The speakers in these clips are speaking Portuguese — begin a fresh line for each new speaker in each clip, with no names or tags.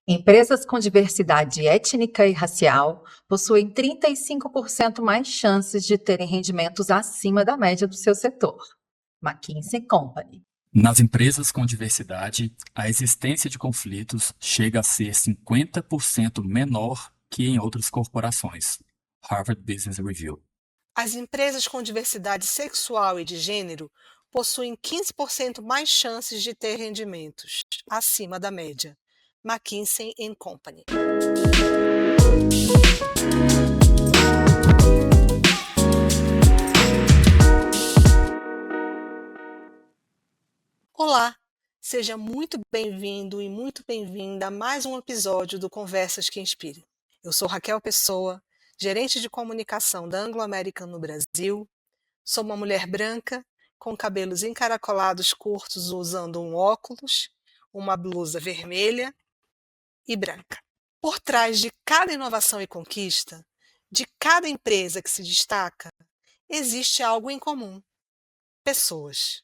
Empresas com diversidade étnica e racial possuem 35% mais chances de terem rendimentos acima da média do seu setor. McKinsey Company.
Nas empresas com diversidade, a existência de conflitos chega a ser 50% menor que em outras corporações. Harvard Business Review.
As empresas com diversidade sexual e de gênero possuem 15% mais chances de ter rendimentos acima da média. McKinsey Company. Olá, seja muito bem-vindo e muito bem-vinda a mais um episódio do Conversas que Inspirem. Eu sou Raquel Pessoa, gerente de comunicação da Anglo American no Brasil. Sou uma mulher branca, com cabelos encaracolados curtos, usando um óculos, uma blusa vermelha e branca. Por trás de cada inovação e conquista, de cada empresa que se destaca, existe algo em comum: pessoas.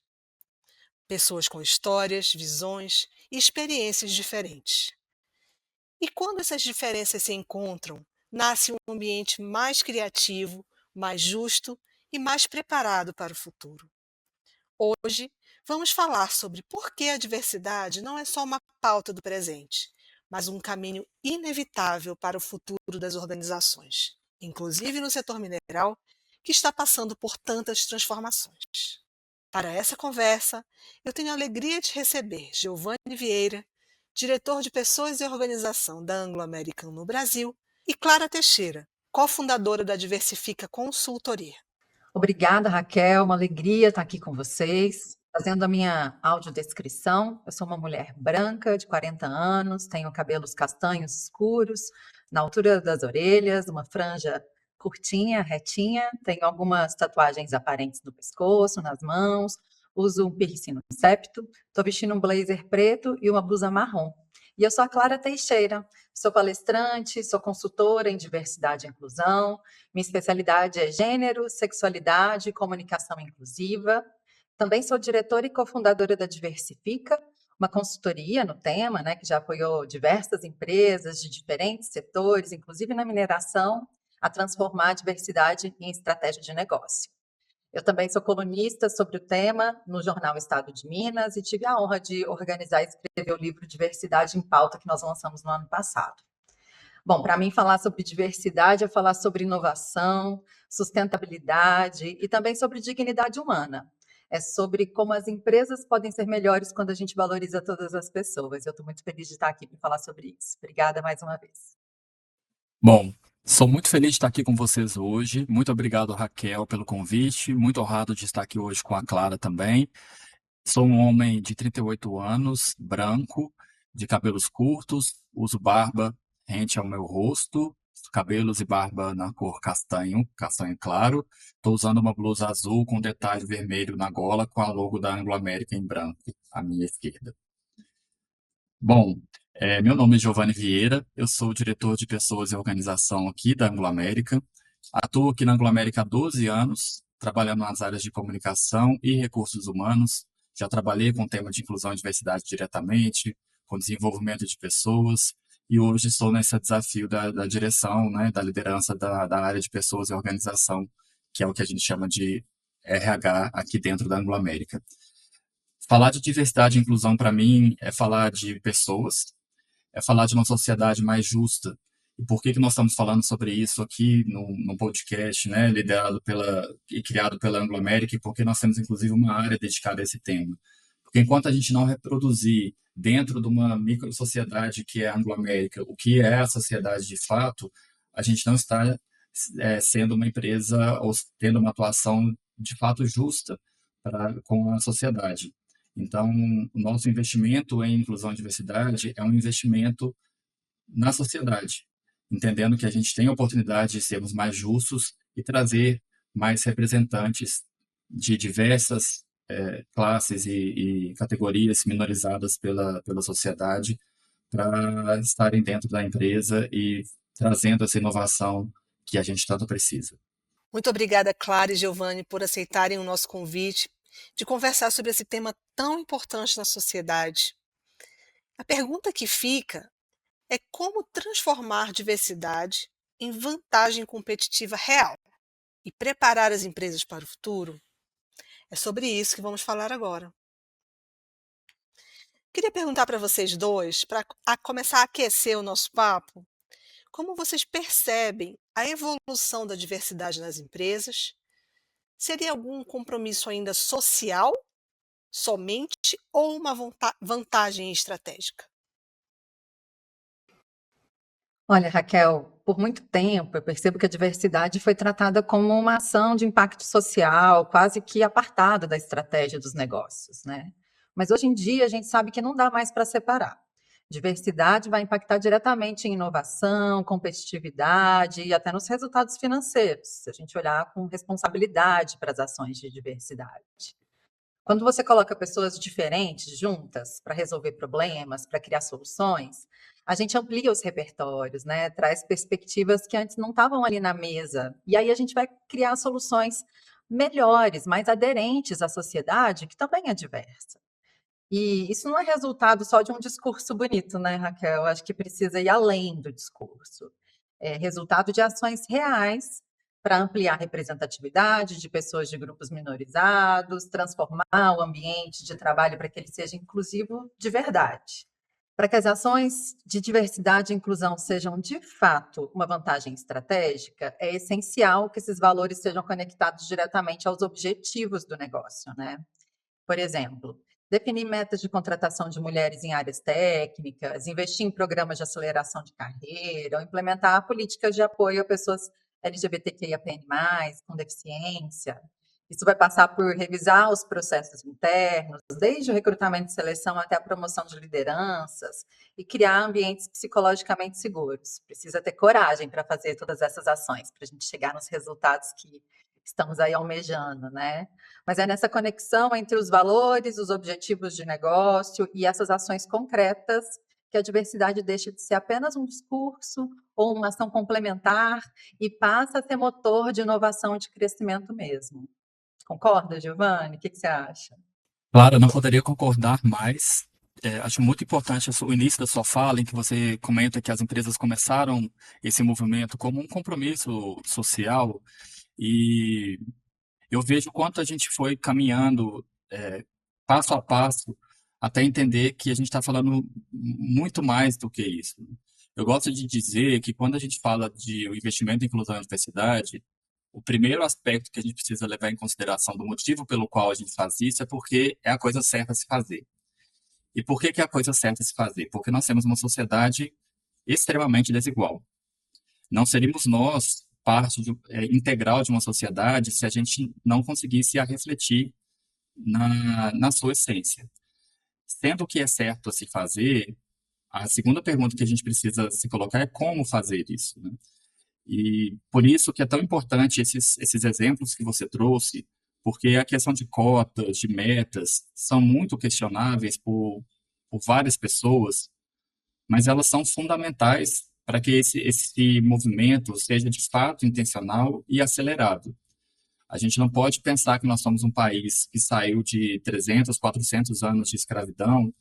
Pessoas com histórias, visões e experiências diferentes. E quando essas diferenças se encontram, nasce um ambiente mais criativo, mais justo e mais preparado para o futuro. Hoje, vamos falar sobre por que a diversidade não é só uma pauta do presente, mas um caminho inevitável para o futuro das organizações, inclusive no setor mineral, que está passando por tantas transformações. Para essa conversa, eu tenho a alegria de receber Giovanni Vieira, diretor de Pessoas e Organização da Anglo American no Brasil, e Clara Teixeira, cofundadora da Diversifica Consultoria.
Obrigada, Raquel. Uma alegria estar aqui com vocês, fazendo a minha audiodescrição. Eu sou uma mulher branca, de 40 anos, tenho cabelos castanhos escuros, na altura das orelhas, uma franja curtinha, retinha, tenho algumas tatuagens aparentes no pescoço, nas mãos, uso um piercing no septo, estou vestindo um blazer preto e uma blusa marrom. E eu sou a Clara Teixeira, sou palestrante, sou consultora em diversidade e inclusão, minha especialidade é gênero, sexualidade e comunicação inclusiva. Também sou diretora e cofundadora da Diversifica, uma consultoria no tema, né, que já apoiou diversas empresas de diferentes setores, inclusive na mineração, a transformar a diversidade em estratégia de negócio. Eu também sou colunista sobre o tema no jornal Estado de Minas e tive a honra de organizar e escrever o livro Diversidade em Pauta, que nós lançamos no ano passado. Bom, para mim, falar sobre diversidade é falar sobre inovação, sustentabilidade e também sobre dignidade humana. É sobre como as empresas podem ser melhores quando a gente valoriza todas as pessoas. Eu estou muito feliz de estar aqui para falar sobre isso. Obrigada mais uma vez.
Bom, sou muito feliz de estar aqui com vocês hoje. Muito obrigado, Raquel, pelo convite. Muito honrado de estar aqui hoje com a Clara também. Sou um homem de 38 anos, branco, de cabelos curtos, uso barba rente ao meu rosto, cabelos e barba na cor castanho, castanho claro. Estou usando uma blusa azul com detalhe vermelho na gola, com a logo da Anglo American em branco, à minha esquerda. Bom, meu nome é Giovanni Vieira, eu sou o diretor de Pessoas e Organização aqui da Anglo American. Atuo aqui na Anglo American há 12 anos, trabalhando nas áreas de comunicação e recursos humanos. Já trabalhei com o tema de inclusão e diversidade diretamente, com desenvolvimento de pessoas, e hoje estou nesse desafio da direção, né, da liderança da área de pessoas e organização, que é o que a gente chama de RH aqui dentro da Anglo American. Falar de diversidade e inclusão, para mim, é falar de pessoas, é falar de uma sociedade mais justa. E por que nós estamos falando sobre isso aqui no podcast, né, liderado e criado pela Anglo American, e porque nós temos, inclusive, uma área dedicada a esse tema. Porque enquanto a gente não reproduzir dentro de uma micro-sociedade que é a Anglo American, o que é a sociedade de fato, a gente não está sendo uma empresa ou tendo uma atuação de fato justa com a sociedade. Então, o nosso investimento em inclusão e diversidade é um investimento na sociedade, entendendo que a gente tem a oportunidade de sermos mais justos e trazer mais representantes de diversas classes e categorias minorizadas pela sociedade para estarem dentro da empresa e trazendo essa inovação que a gente tanto precisa.
Muito obrigada, Clara e Giovanni, por aceitarem o nosso convite de conversar sobre esse tema tão importante na sociedade. A pergunta que fica é como transformar diversidade em vantagem competitiva real e preparar as empresas para o futuro. É sobre isso que vamos falar agora. Queria perguntar para vocês dois, para começar a aquecer o nosso papo, como vocês percebem a evolução da diversidade nas empresas? Seria algum compromisso ainda social, somente, ou uma vantagem estratégica?
Olha, Raquel, por muito tempo eu percebo que a diversidade foi tratada como uma ação de impacto social, quase que apartada da estratégia dos negócios, né? Mas hoje em dia a gente sabe que não dá mais para separar. Diversidade vai impactar diretamente em inovação, competitividade e até nos resultados financeiros, se a gente olhar com responsabilidade para as ações de diversidade. Quando você coloca pessoas diferentes juntas para resolver problemas, para criar soluções, a gente amplia os repertórios, né? Traz perspectivas que antes não estavam ali na mesa. E aí a gente vai criar soluções melhores, mais aderentes à sociedade, que também é diversa. E isso não é resultado só de um discurso bonito, né, Raquel? Acho que precisa ir além do discurso. É resultado de ações reais para ampliar a representatividade de pessoas de grupos minorizados, transformar o ambiente de trabalho para que ele seja inclusivo de verdade. Para que as ações de diversidade e inclusão sejam de fato uma vantagem estratégica, é essencial que esses valores sejam conectados diretamente aos objetivos do negócio, né? Por exemplo, definir metas de contratação de mulheres em áreas técnicas, investir em programas de aceleração de carreira, ou implementar políticas de apoio a pessoas LGBTQIAPN+, com deficiência. Isso vai passar por revisar os processos internos, desde o recrutamento e seleção até a promoção de lideranças, e criar ambientes psicologicamente seguros. Precisa ter coragem para fazer todas essas ações, para a gente chegar nos resultados que estamos aí almejando, né? Mas é nessa conexão entre os valores, os objetivos de negócio e essas ações concretas que a diversidade deixa de ser apenas um discurso ou uma ação complementar e passa a ser motor de inovação e de crescimento mesmo. Concorda, Giovanni? O que você acha?
Claro, eu não poderia concordar mais. Acho muito importante o início da sua fala, em que você comenta que as empresas começaram esse movimento como um compromisso social, e eu vejo o quanto a gente foi caminhando, passo a passo, até entender que a gente está falando muito mais do que isso. Eu gosto de dizer que quando a gente fala de o investimento em inclusão e diversidade, o primeiro aspecto que a gente precisa levar em consideração do motivo pelo qual a gente faz isso é porque é a coisa certa a se fazer. E por que que é a coisa certa a se fazer? Porque nós temos uma sociedade extremamente desigual. Não seríamos nós integral de uma sociedade se a gente não conseguisse a refletir na sua essência. Sendo o que é certo a se fazer, a segunda pergunta que a gente precisa se colocar é como fazer isso, né? E por isso que é tão importante esses exemplos que você trouxe, porque a questão de cotas, de metas, são muito questionáveis por várias pessoas, mas elas são fundamentais para que esse movimento seja de fato intencional e acelerado. A gente não pode pensar que nós somos um país que saiu de 300, 400 anos de escravidão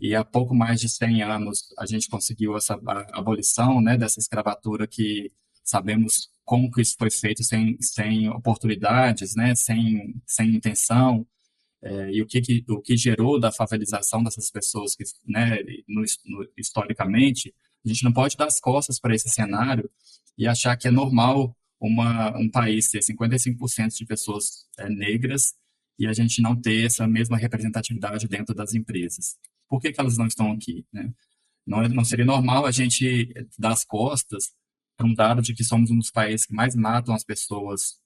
e há pouco mais de 100 anos a gente conseguiu essa abolição, né, dessa escravatura que sabemos como que isso foi feito sem oportunidades, né, sem intenção, e o que gerou da favelização dessas pessoas que, né, historicamente, a gente não pode dar as costas para esse cenário e achar que é normal um país ter 55% de pessoas negras e a gente não ter essa mesma representatividade dentro das empresas. Por que que elas não estão aqui, né? Não seria normal a gente dar as costas para um dado de que somos um dos países que mais matam as pessoas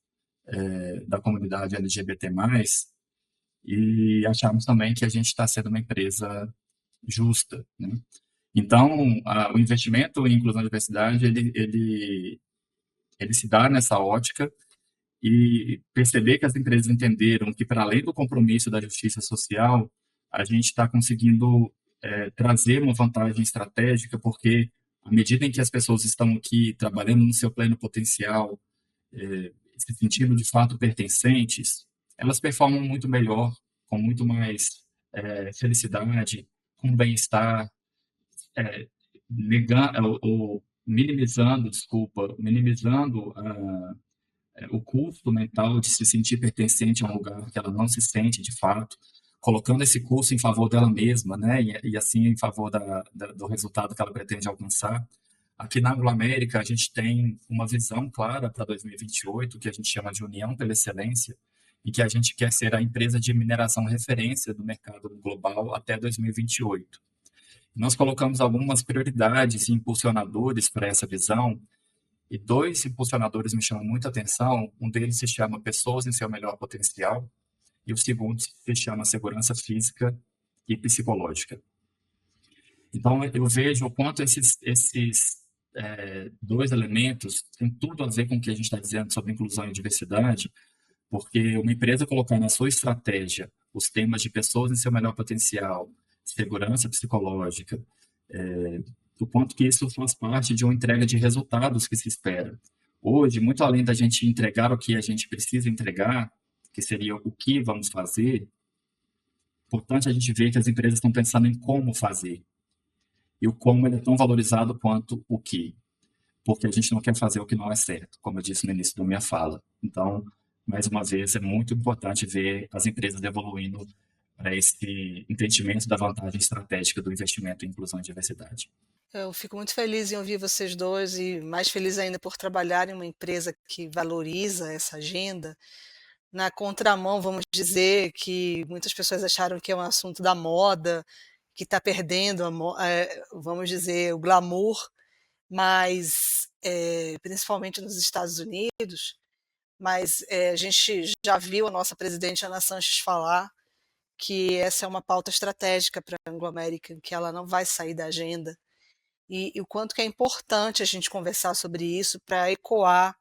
da comunidade LGBT+, e acharmos também que a gente está sendo uma empresa justa, né? Então, o investimento em inclusão e diversidade, ele se dá nessa ótica e perceber que as empresas entenderam que, para além do compromisso da justiça social, a gente está conseguindo trazer uma vantagem estratégica, porque à medida em que as pessoas estão aqui trabalhando no seu pleno potencial, se sentindo de fato pertencentes, elas performam muito melhor, com muito mais felicidade, com bem-estar, minimizando o custo mental de se sentir pertencente a um lugar que ela não se sente de fato, colocando esse custo em favor dela mesma, né? E assim em favor do resultado que ela pretende alcançar. Aqui na Anglo-América, a gente tem uma visão clara para 2028, que a gente chama de União pela Excelência, e que a gente quer ser a empresa de mineração referência do mercado global até 2028. Nós colocamos algumas prioridades e impulsionadores para essa visão, e dois impulsionadores me chamam muita atenção. Um deles se chama Pessoas em Seu Melhor Potencial, e o segundo se chama Segurança Física e Psicológica. Então, eu vejo o quanto esses dois elementos têm tudo a ver com o que a gente está dizendo sobre inclusão e diversidade, porque uma empresa colocar na sua estratégia os temas de pessoas em seu melhor potencial, segurança psicológica, o quanto que isso faz parte de uma entrega de resultados que se espera. Hoje, muito além da gente entregar o que a gente precisa entregar, que seria o que vamos fazer, é importante a gente ver que as empresas estão pensando em como fazer. E o como ele é tão valorizado quanto o que. Porque a gente não quer fazer o que não é certo, como eu disse no início da minha fala. Então, mais uma vez, é muito importante ver as empresas evoluindo para esse entendimento da vantagem estratégica do investimento em inclusão e diversidade.
Eu fico muito feliz em ouvir vocês dois e mais feliz ainda por trabalhar em uma empresa que valoriza essa agenda. Na contramão, vamos dizer, que muitas pessoas acharam que é um assunto da moda, que está perdendo, vamos dizer, o glamour, mas principalmente nos Estados Unidos. Mas a gente já viu a nossa presidente Ana Sanches falar que essa é uma pauta estratégica para a Anglo American, que ela não vai sair da agenda. E o quanto que é importante a gente conversar sobre isso para ecoar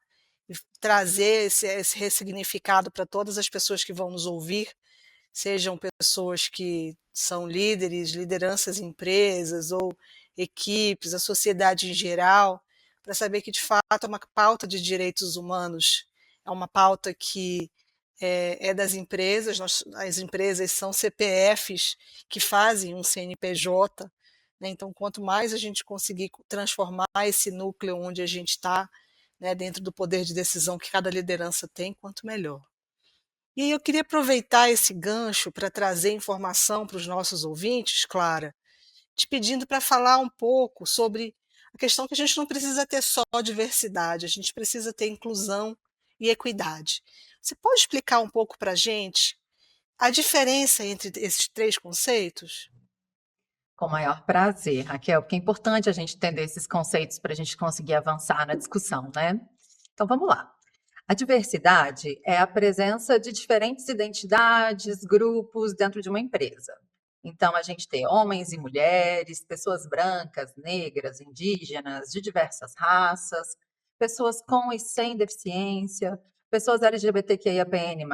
e trazer esse ressignificado para todas as pessoas que vão nos ouvir, sejam pessoas que são líderes, lideranças em empresas ou equipes, a sociedade em geral, para saber que de fato é uma pauta de direitos humanos, é uma pauta que é das empresas, as empresas são CPFs que fazem um CNPJ, né? Então, quanto mais a gente conseguir transformar esse núcleo onde a gente está, né, dentro do poder de decisão que cada liderança tem, quanto melhor. E aí eu queria aproveitar esse gancho para trazer informação para os nossos ouvintes, Clara, te pedindo para falar um pouco sobre a questão que a gente não precisa ter só diversidade, a gente precisa ter inclusão e equidade. Você pode explicar um pouco para a gente a diferença entre esses três conceitos?
Com o maior prazer, Raquel, porque é importante a gente entender esses conceitos para a gente conseguir avançar na discussão, né? Então vamos lá. A diversidade é a presença de diferentes identidades, grupos dentro de uma empresa. Então, a gente tem homens e mulheres, pessoas brancas, negras, indígenas, de diversas raças, pessoas com e sem deficiência, pessoas LGBTQIAPN+,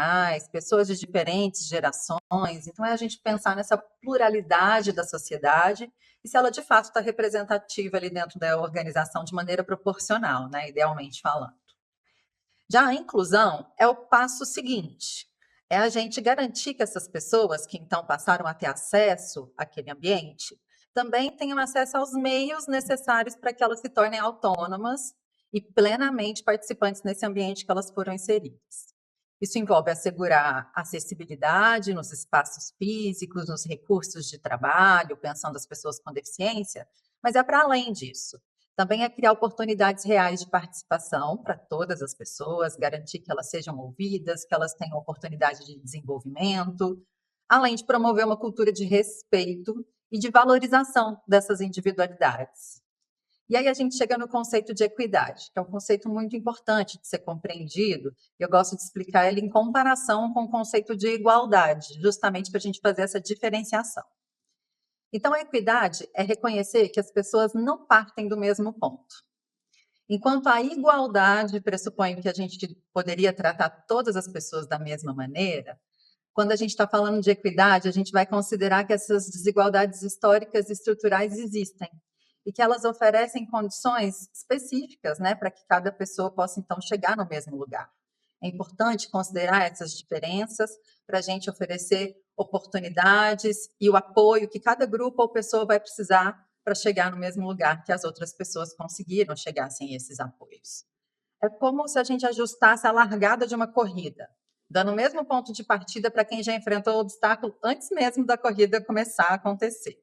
pessoas de diferentes gerações. Então, é a gente pensar nessa pluralidade da sociedade e se ela, de fato, está representativa ali dentro da organização de maneira proporcional, né, idealmente falando. Já a inclusão é o passo seguinte, é a gente garantir que essas pessoas que então passaram a ter acesso àquele ambiente também tenham acesso aos meios necessários para que elas se tornem autônomas e plenamente participantes nesse ambiente que elas foram inseridas. Isso envolve assegurar acessibilidade nos espaços físicos, nos recursos de trabalho, pensando as pessoas com deficiência, mas é para além disso. Também é criar oportunidades reais de participação para todas as pessoas, garantir que elas sejam ouvidas, que elas tenham oportunidade de desenvolvimento, além de promover uma cultura de respeito e de valorização dessas individualidades. E aí a gente chega no conceito de equidade, que é um conceito muito importante de ser compreendido. Eu gosto de explicar ele em comparação com o conceito de igualdade, justamente para a gente fazer essa diferenciação. Então, a equidade é reconhecer que as pessoas não partem do mesmo ponto. Enquanto a igualdade pressupõe que a gente poderia tratar todas as pessoas da mesma maneira, quando a gente está falando de equidade, a gente vai considerar que essas desigualdades históricas e estruturais existem e que elas oferecem condições específicas, né, para que cada pessoa possa, então, chegar no mesmo lugar. É importante considerar essas diferenças para a gente oferecer oportunidades e o apoio que cada grupo ou pessoa vai precisar para chegar no mesmo lugar que as outras pessoas conseguiram chegar sem esses apoios. É como se a gente ajustasse a largada de uma corrida, dando o mesmo ponto de partida para quem já enfrentou o obstáculo antes mesmo da corrida começar a acontecer.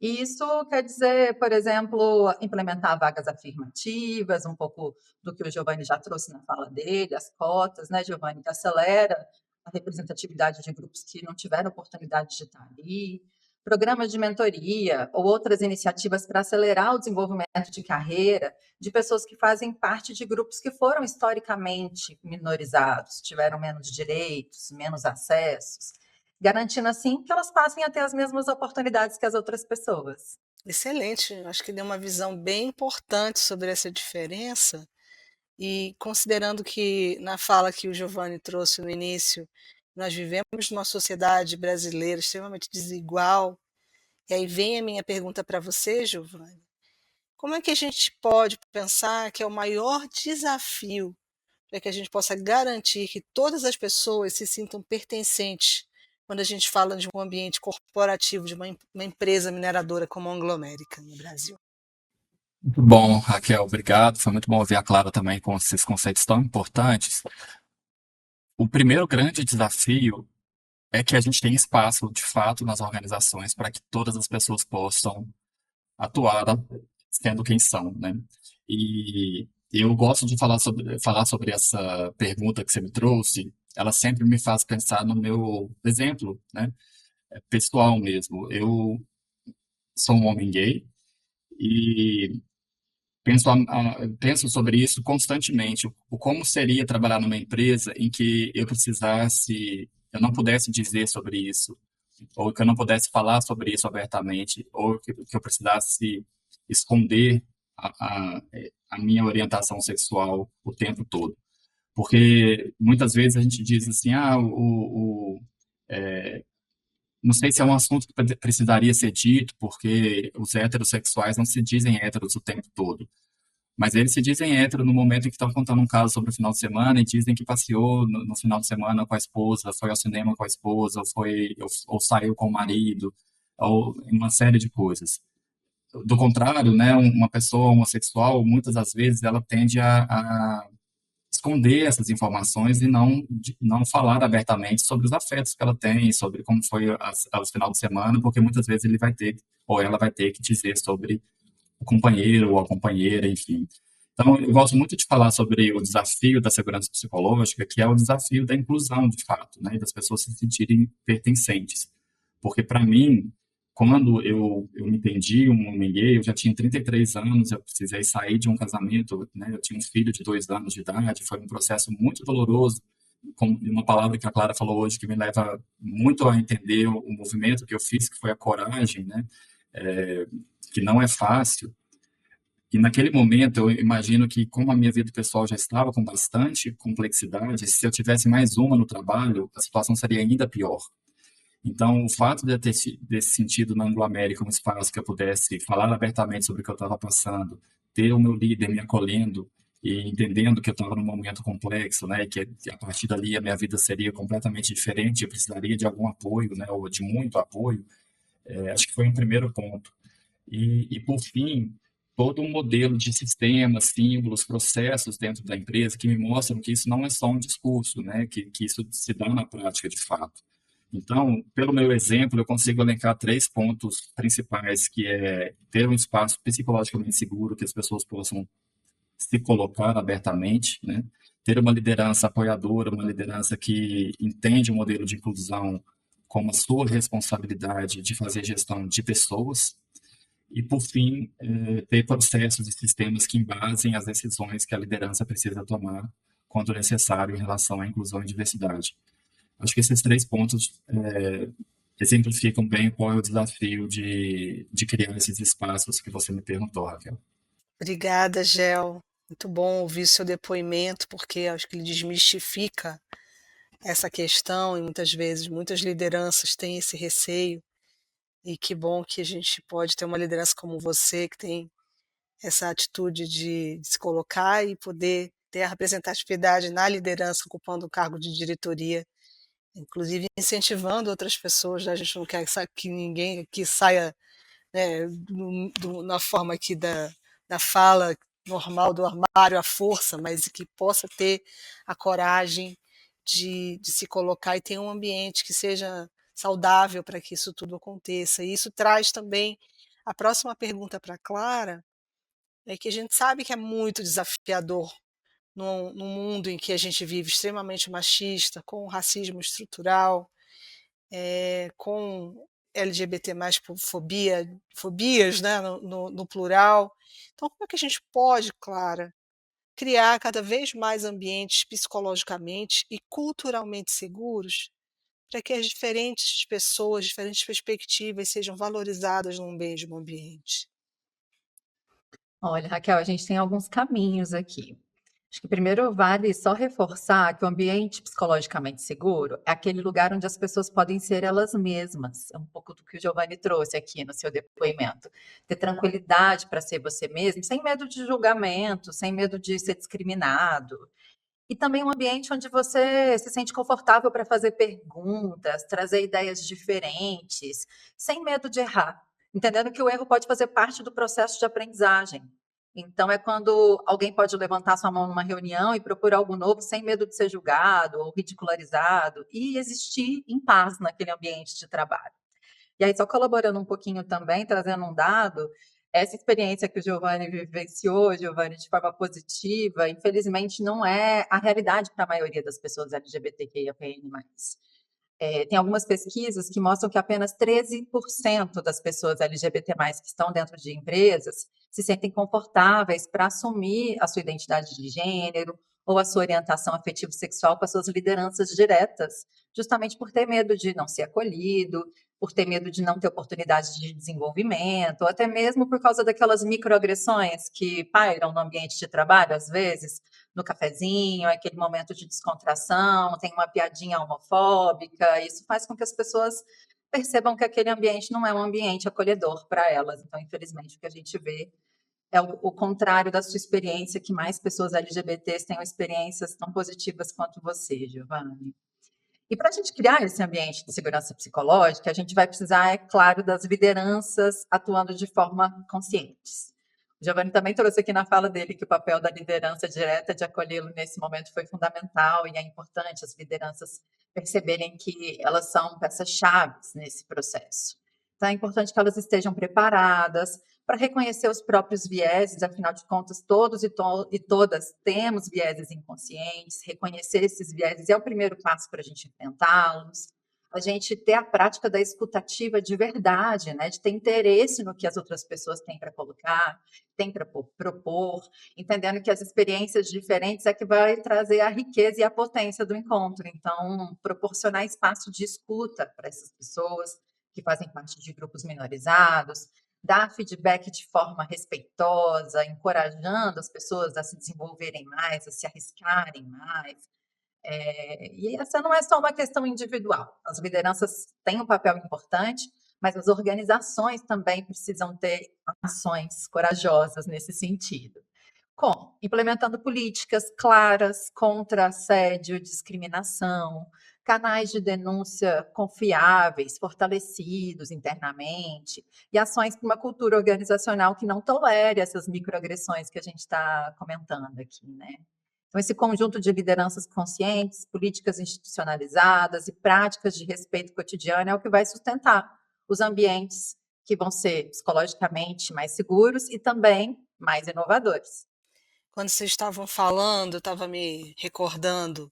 E isso quer dizer, por exemplo, implementar vagas afirmativas, um pouco do que o Giovanni já trouxe na fala dele, as cotas, né, Giovanni, que acelera a representatividade de grupos que não tiveram oportunidade de estar ali, programas de mentoria ou outras iniciativas para acelerar o desenvolvimento de carreira de pessoas que fazem parte de grupos que foram historicamente minorizados, tiveram menos direitos, menos acessos, garantindo assim que elas passem a ter as mesmas oportunidades que as outras pessoas.
Excelente, acho que deu uma visão bem importante sobre essa diferença e considerando que na fala que o Giovanni trouxe no início, nós vivemos numa sociedade brasileira extremamente desigual, e aí vem a minha pergunta para você, Giovanni, como é que a gente pode pensar que é o maior desafio para que a gente possa garantir que todas as pessoas se sintam pertencentes quando a gente fala de um ambiente corporativo, de uma empresa mineradora como a Anglo American no Brasil?
Muito bom, Raquel, obrigado. Foi muito bom ouvir a Clara também com esses conceitos tão importantes. O primeiro grande desafio é que a gente tem espaço, de fato, nas organizações para que todas as pessoas possam atuar sendo quem são, né? E eu gosto de falar sobre essa pergunta que você me trouxe. Ela sempre me faz pensar no meu exemplo, né? Pessoal mesmo. Eu sou um homem gay e penso sobre isso constantemente. O como seria trabalhar numa empresa em que eu não pudesse dizer sobre isso, ou que eu não pudesse falar sobre isso abertamente, ou que eu precisasse esconder a minha orientação sexual o tempo todo. Porque muitas vezes a gente diz assim, não sei se é um assunto que precisaria ser dito, porque os heterossexuais não se dizem héteros o tempo todo. Mas eles se dizem hétero no momento em que estão contando um caso sobre o final de semana e dizem que passeou no final de semana com a esposa, foi ao cinema com a esposa, ou saiu com o marido, ou uma série de coisas. Do contrário, né, uma pessoa homossexual, muitas das vezes, ela tende a esconder essas informações e não falar abertamente sobre os afetos que ela tem, sobre como foi o final de semana, porque muitas vezes ele vai ter, ou ela vai ter que dizer sobre o companheiro ou a companheira, enfim. Então, eu gosto muito de falar sobre o desafio da segurança psicológica, que é o desafio da inclusão, de fato, né, e das pessoas se sentirem pertencentes. Porque, para mim, quando eu me entendi um homem gay, eu já tinha 33 anos, eu precisei sair de um casamento, né, eu tinha um filho de 2 anos de idade, foi um processo muito doloroso, com uma palavra que a Clara falou hoje que me leva muito a entender o movimento que eu fiz, que foi a coragem, né, é, que não é fácil. E naquele momento eu imagino que, como a minha vida pessoal já estava com bastante complexidade, se eu tivesse mais uma no trabalho, a situação seria ainda pior. Então, o fato de eu ter desse sentido na Anglo-América um espaço que eu pudesse falar abertamente sobre o que eu estava passando, ter o meu líder me acolhendo e entendendo que eu estava num momento complexo, né, e que a partir dali a minha vida seria completamente diferente, eu precisaria de algum apoio, né, ou de muito apoio, acho que foi um primeiro ponto. Por fim, todo um modelo de sistemas, símbolos, processos dentro da empresa que me mostram que isso não é só um discurso, né? Que isso se dá na prática de fato. Então, pelo meu exemplo, eu consigo elencar 3 pontos principais, que é ter um espaço psicologicamente seguro, que as pessoas possam se colocar abertamente, né? Ter uma liderança apoiadora, uma liderança que entende o modelo de inclusão como a sua responsabilidade de fazer gestão de pessoas, e, por fim, ter processos e sistemas que embasem as decisões que a liderança precisa tomar quando necessário em relação à inclusão e diversidade. Acho que esses 3 pontos exemplificam bem qual é o desafio de criar esses espaços que você me perguntou, Raquel.
Obrigada, Gel. Muito bom ouvir seu depoimento, porque acho que ele desmistifica essa questão e muitas vezes muitas lideranças têm esse receio. E que bom que a gente pode ter uma liderança como você, que tem essa atitude de se colocar e poder ter a representatividade na liderança, ocupando o cargo de diretoria, inclusive incentivando outras pessoas, né? A gente não quer que ninguém aqui saia né, na forma aqui da fala normal do armário à força, mas que possa ter a coragem de se colocar e ter um ambiente que seja saudável para que isso tudo aconteça. E isso traz também a próxima pergunta para a Clara, é que a gente sabe que é muito desafiador num mundo em que a gente vive extremamente machista, com racismo estrutural, com LGBT mais fobias, né, no plural. Então como é que a gente pode, Clara, criar cada vez mais ambientes psicologicamente e culturalmente seguros, para que as diferentes pessoas, diferentes perspectivas sejam valorizadas num mesmo ambiente?
Olha, Raquel, a gente tem alguns caminhos aqui. Acho que primeiro vale só reforçar que o ambiente psicologicamente seguro é aquele lugar onde as pessoas podem ser elas mesmas. É um pouco do que o Giovanni trouxe aqui no seu depoimento. Ter tranquilidade para ser você mesmo, sem medo de julgamento, sem medo de ser discriminado. E também um ambiente onde você se sente confortável para fazer perguntas, trazer ideias diferentes, sem medo de errar, entendendo que o erro pode fazer parte do processo de aprendizagem. Então, é quando alguém pode levantar sua mão numa reunião e propor algo novo sem medo de ser julgado ou ridicularizado e existir em paz naquele ambiente de trabalho. E aí, só colaborando um pouquinho também, trazendo um dado, essa experiência que o Giovanni vivenciou, Giovanni, de forma positiva, infelizmente não é a realidade para a maioria das pessoas LGBTQIAPN+. Tem algumas pesquisas que mostram que apenas 13% das pessoas LGBT+, que estão dentro de empresas se sentem confortáveis para assumir a sua identidade de gênero ou a sua orientação afetivo-sexual com as suas lideranças diretas, justamente por ter medo de não ser acolhido, por ter medo de não ter oportunidade de desenvolvimento, ou até mesmo por causa daquelas microagressões que pairam no ambiente de trabalho, às vezes, no cafezinho, aquele momento de descontração, tem uma piadinha homofóbica, isso faz com que as pessoas percebam que aquele ambiente não é um ambiente acolhedor para elas. Então, infelizmente, o que a gente vê é o contrário da sua experiência, que mais pessoas LGBTs tenham experiências tão positivas quanto você, Giovanni. E para a gente criar esse ambiente de segurança psicológica, a gente vai precisar, é claro, das lideranças atuando de forma consciente. O Giovanni também trouxe aqui na fala dele que o papel da liderança direta de acolhê-lo nesse momento foi fundamental e é importante as lideranças perceberem que elas são peças-chave nesse processo. Então, é importante que elas estejam preparadas para reconhecer os próprios vieses, afinal de contas, todos e todas temos vieses inconscientes, reconhecer esses vieses é o primeiro passo para a gente enfrentá-los, a gente ter a prática da escutativa de verdade, né, de ter interesse no que as outras pessoas têm para colocar, têm para propor, entendendo que as experiências diferentes é que vai trazer a riqueza e a potência do encontro. Então, proporcionar espaço de escuta para essas pessoas que fazem parte de grupos minorizados, dar feedback de forma respeitosa, encorajando as pessoas a se desenvolverem mais, a se arriscarem mais. E essa não é só uma questão individual. As lideranças têm um papel importante, mas as organizações também precisam ter ações corajosas nesse sentido. Como? Implementando políticas claras contra assédio, discriminação, canais de denúncia confiáveis, fortalecidos internamente, e ações para uma cultura organizacional que não tolere essas microagressões que a gente está comentando aqui, né? Então, esse conjunto de lideranças conscientes, políticas institucionalizadas e práticas de respeito cotidiano é o que vai sustentar os ambientes que vão ser psicologicamente mais seguros e também mais inovadores.
Quando vocês estavam falando, eu estava me recordando,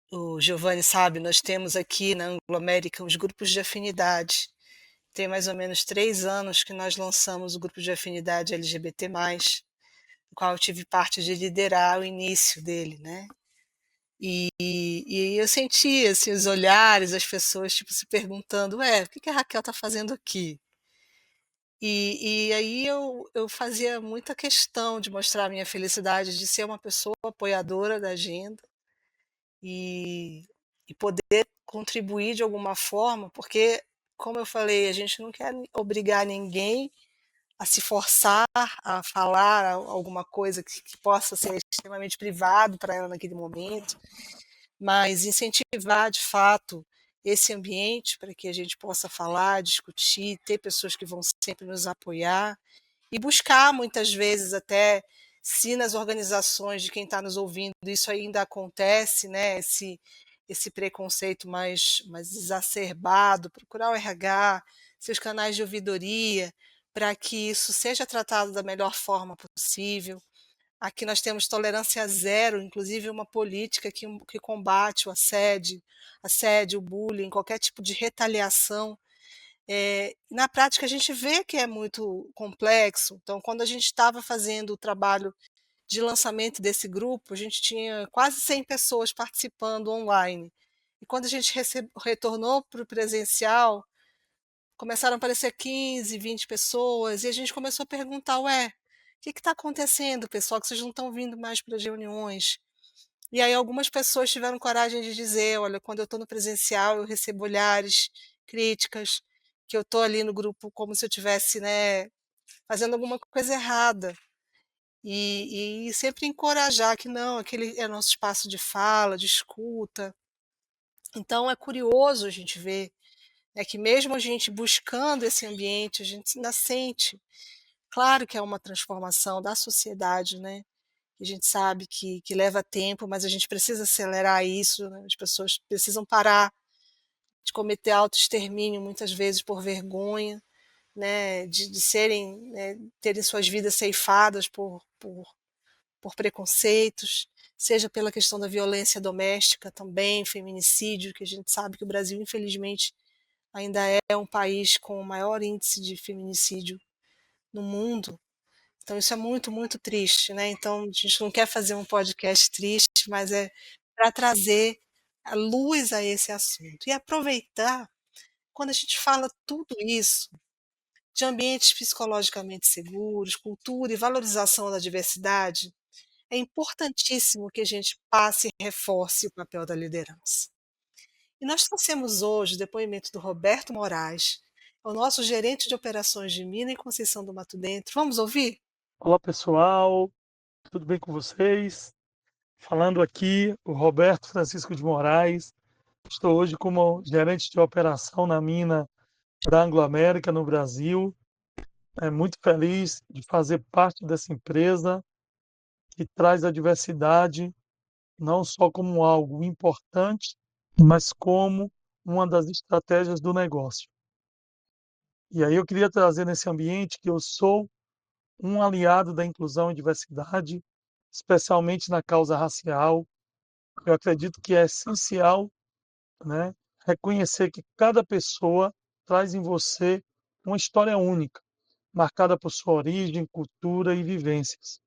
o Giovanni sabe, nós temos aqui na Anglo-América os grupos de afinidade. Tem mais ou menos 3 anos que nós lançamos o grupo de afinidade LGBT+, o qual eu tive parte de liderar o início dele, né. E eu sentia, assim, os olhares, as pessoas, tipo, se perguntando: "Ué, o que que a Raquel está fazendo aqui?". E aí eu fazia muita questão de mostrar a minha felicidade de ser uma pessoa apoiadora da agenda e poder contribuir de alguma forma, porque, como eu falei, a gente não quer obrigar ninguém a se forçar a falar alguma coisa que possa ser extremamente privado para ela naquele momento, mas incentivar de fato esse ambiente para que a gente possa falar, discutir, ter pessoas que vão sempre nos apoiar e buscar muitas vezes até, se nas organizações de quem está nos ouvindo isso ainda acontece, né, esse preconceito mais exacerbado, procurar o RH, seus canais de ouvidoria, para que isso seja tratado da melhor forma possível. Aqui nós temos tolerância zero, inclusive uma política que combate o assédio, o bullying, qualquer tipo de retaliação. Na prática a gente vê que é muito complexo, então quando a gente estava fazendo o trabalho de lançamento desse grupo, a gente tinha quase 100 pessoas participando online. E quando a gente retornou para o presencial, começaram a aparecer 15, 20 pessoas, e a gente começou a perguntar: "Ué, o que está acontecendo, pessoal, que vocês não estão vindo mais para as reuniões?". E aí algumas pessoas tiveram coragem de dizer: "Olha, quando eu estou no presencial, eu recebo olhares, críticas, que eu estou ali no grupo como se eu tivesse, né, fazendo alguma coisa errada". E sempre encorajar que não, aquele é nosso espaço de fala, de escuta. Então é curioso a gente ver, né, que mesmo a gente buscando esse ambiente, a gente ainda sente. Claro que é uma transformação da sociedade, né, a gente sabe que leva tempo, mas a gente precisa acelerar isso, né, as pessoas precisam parar de cometer autoextermínio muitas vezes por vergonha, né, de serem, né, terem suas vidas ceifadas por preconceitos, seja pela questão da violência doméstica também, feminicídio, que a gente sabe que o Brasil, infelizmente, ainda é um país com o maior índice de feminicídio no mundo. Então isso é muito, muito triste, né. Então a gente não quer fazer um podcast triste, mas é para trazer a luz a esse assunto. E aproveitar, quando a gente fala tudo isso, de ambientes psicologicamente seguros, cultura e valorização da diversidade, é importantíssimo que a gente passe e reforce o papel da liderança. E nós trouxemos hoje o depoimento do Roberto Moraes, é o nosso gerente de operações de Minas e Conceição do Mato Dentro. Vamos ouvir?
Olá pessoal, tudo bem com vocês? Falando aqui, o Roberto Francisco de Moraes. Estou hoje como gerente de operação na mina da Anglo América no Brasil. Muito feliz de fazer parte dessa empresa que traz a diversidade não só como algo importante, mas como uma das estratégias do negócio. E aí eu queria trazer nesse ambiente que eu sou um aliado da inclusão e diversidade, especialmente na causa racial. Eu acredito que é essencial, né, reconhecer que cada pessoa traz em você uma história única, marcada por sua origem, cultura e vivências.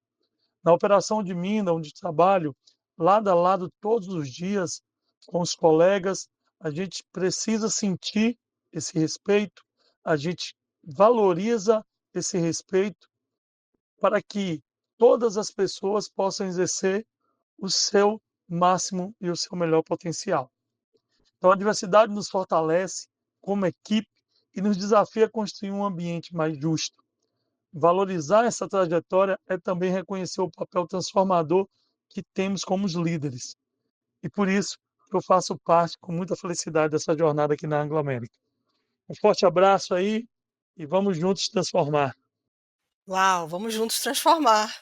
Na operação de mina, onde trabalho, lado a lado todos os dias com os colegas, a gente precisa sentir esse respeito, a gente valoriza esse respeito para que todas as pessoas possam exercer o seu máximo e o seu melhor potencial. Então, a diversidade nos fortalece como equipe e nos desafia a construir um ambiente mais justo. Valorizar essa trajetória é também reconhecer o papel transformador que temos como os líderes. E por isso eu faço parte com muita felicidade dessa jornada aqui na Anglo América. Um forte abraço aí e vamos juntos transformar.
Uau, vamos juntos transformar.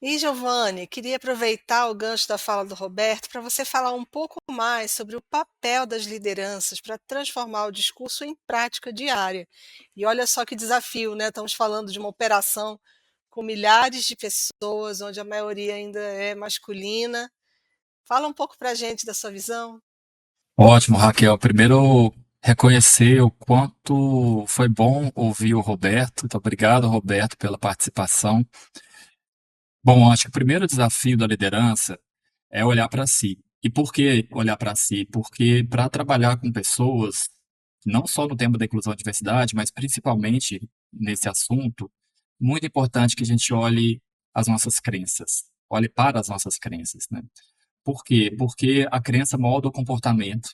E Giovanni, queria aproveitar o gancho da fala do Roberto para você falar um pouco mais sobre o papel das lideranças para transformar o discurso em prática diária. E olha só que desafio, né? Estamos falando de uma operação com milhares de pessoas, onde a maioria ainda é masculina. Fala um pouco para a gente da sua visão.
Ótimo, Raquel. Primeiro, reconhecer o quanto foi bom ouvir o Roberto. Então, obrigado, Roberto, pela participação. Bom, acho que o primeiro desafio da liderança é olhar para si. E por que olhar para si? Porque para trabalhar com pessoas, não só no tema da inclusão e diversidade, mas principalmente nesse assunto, muito importante que a gente olhe as nossas crenças, olhe para as nossas crenças, né? Por quê? Porque a crença molda o comportamento,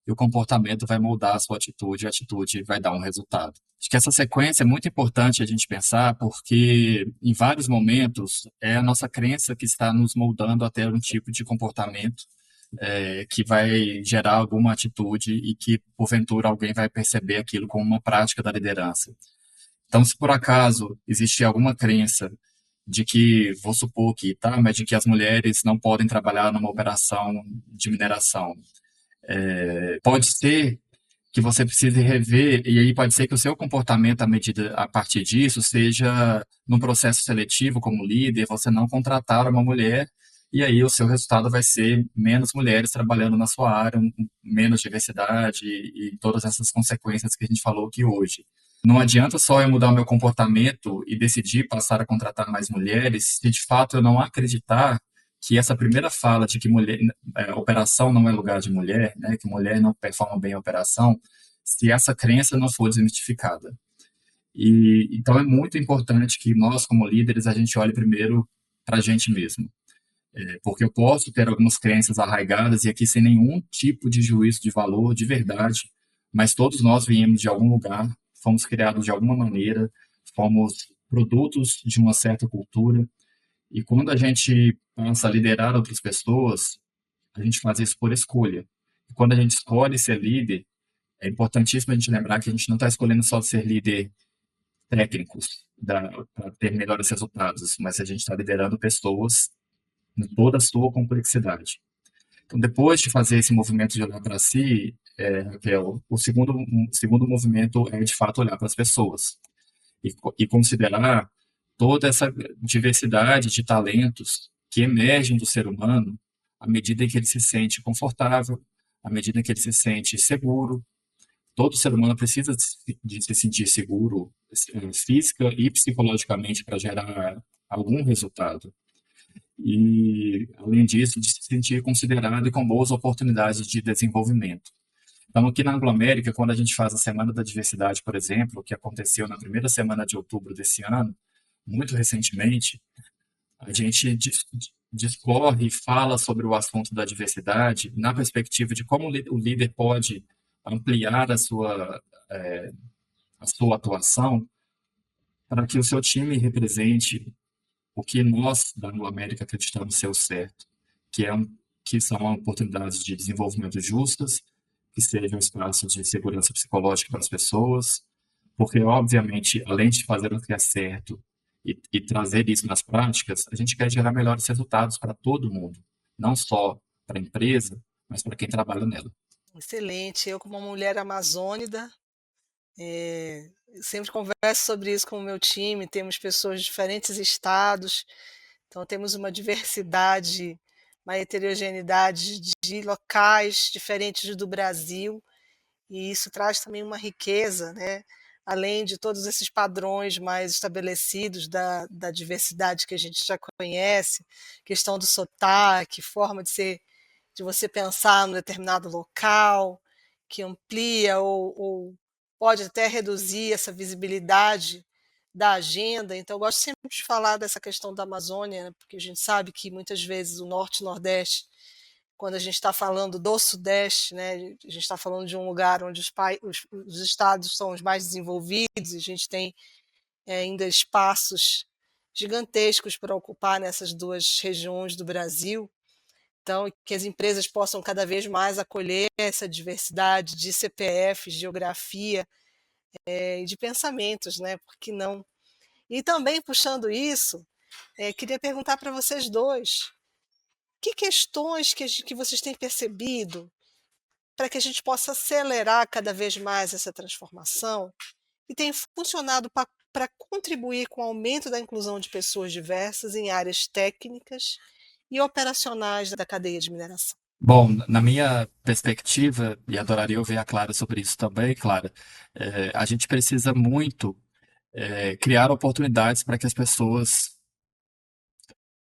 e o comportamento vai moldar a sua atitude, e a atitude vai dar um resultado. Acho que essa sequência é muito importante a gente pensar, porque em vários momentos é a nossa crença que está nos moldando até um tipo de comportamento que vai gerar alguma atitude e que, porventura, alguém vai perceber aquilo como uma prática da liderança. Então, se por acaso existe alguma crença de que, vou supor que, tá, mas de que as mulheres não podem trabalhar numa operação de mineração, pode ser que você precise rever, e aí pode ser que o seu comportamento a partir disso seja num processo seletivo como líder, você não contratar uma mulher, e aí o seu resultado vai ser menos mulheres trabalhando na sua área, menos diversidade e todas essas consequências que a gente falou aqui hoje. Não adianta só eu mudar o meu comportamento e decidir passar a contratar mais mulheres, se de fato eu não acreditar que essa primeira fala de que operação não é lugar de mulher, né, que mulher não performa bem a operação, se essa crença não for desmistificada. E então é muito importante que nós, como líderes, a gente olhe primeiro para a gente mesmo. Porque eu posso ter algumas crenças arraigadas e aqui sem nenhum tipo de juízo de valor, de verdade, mas todos nós viemos de algum lugar, fomos criados de alguma maneira, fomos produtos de uma certa cultura, e quando a gente passa a liderar outras pessoas, a gente faz isso por escolha. E quando a gente escolhe ser líder, é importantíssimo a gente lembrar que a gente não está escolhendo só ser líder técnicos para ter melhores resultados, mas a gente está liderando pessoas em toda a sua complexidade. Então, depois de fazer esse movimento de olhar para si, Raquel, o segundo movimento é, de fato, olhar para as pessoas e considerar toda essa diversidade de talentos que emergem do ser humano à medida em que ele se sente confortável, à medida em que ele se sente seguro. Todo ser humano precisa de se sentir seguro, física e psicologicamente, para gerar algum resultado. E, além disso, de se sentir considerado e com boas oportunidades de desenvolvimento. Então, aqui na Anglo-América, quando a gente faz a Semana da Diversidade, por exemplo, que aconteceu na primeira semana de outubro desse ano, muito recentemente, a gente discorre e fala sobre o assunto da diversidade na perspectiva de como o líder pode ampliar a sua atuação para que o seu time represente o que nós, da Anglo-América, acreditamos ser o certo, que são oportunidades de desenvolvimento justas, que sejam espaços de segurança psicológica para as pessoas, porque, obviamente, além de fazer o que é certo e trazer isso nas práticas, a gente quer gerar melhores resultados para todo mundo, não só para a empresa, mas para quem trabalha nela.
Excelente. Eu, como uma mulher amazônida, sempre converso sobre isso com o meu time. Temos pessoas de diferentes estados, então temos uma diversidade, uma heterogeneidade de locais diferentes do Brasil, e isso traz também uma riqueza, né? Além de todos esses padrões mais estabelecidos da diversidade que a gente já conhece, questão do sotaque, forma de você pensar num determinado local, que amplia ou pode até reduzir essa visibilidade da agenda. Então, eu gosto sempre de falar dessa questão da Amazônia, né, porque a gente sabe que muitas vezes o Norte e o Nordeste, quando a gente está falando do Sudeste, né, a gente está falando de um lugar onde os estados são os mais desenvolvidos, e a gente tem ainda espaços gigantescos para ocupar nessas duas regiões do Brasil. Então, que as empresas possam cada vez mais acolher essa diversidade de CPFs, geografia e de pensamentos, né? Por que não? E também, puxando isso, queria perguntar para vocês dois, que questões que vocês têm percebido para que a gente possa acelerar cada vez mais essa transformação e tem funcionado para contribuir com o aumento da inclusão de pessoas diversas em áreas técnicas e operacionais da cadeia de mineração?
Bom, na minha perspectiva, e adoraria ouvir a Clara sobre isso também, Clara, a gente precisa muito criar oportunidades para que as pessoas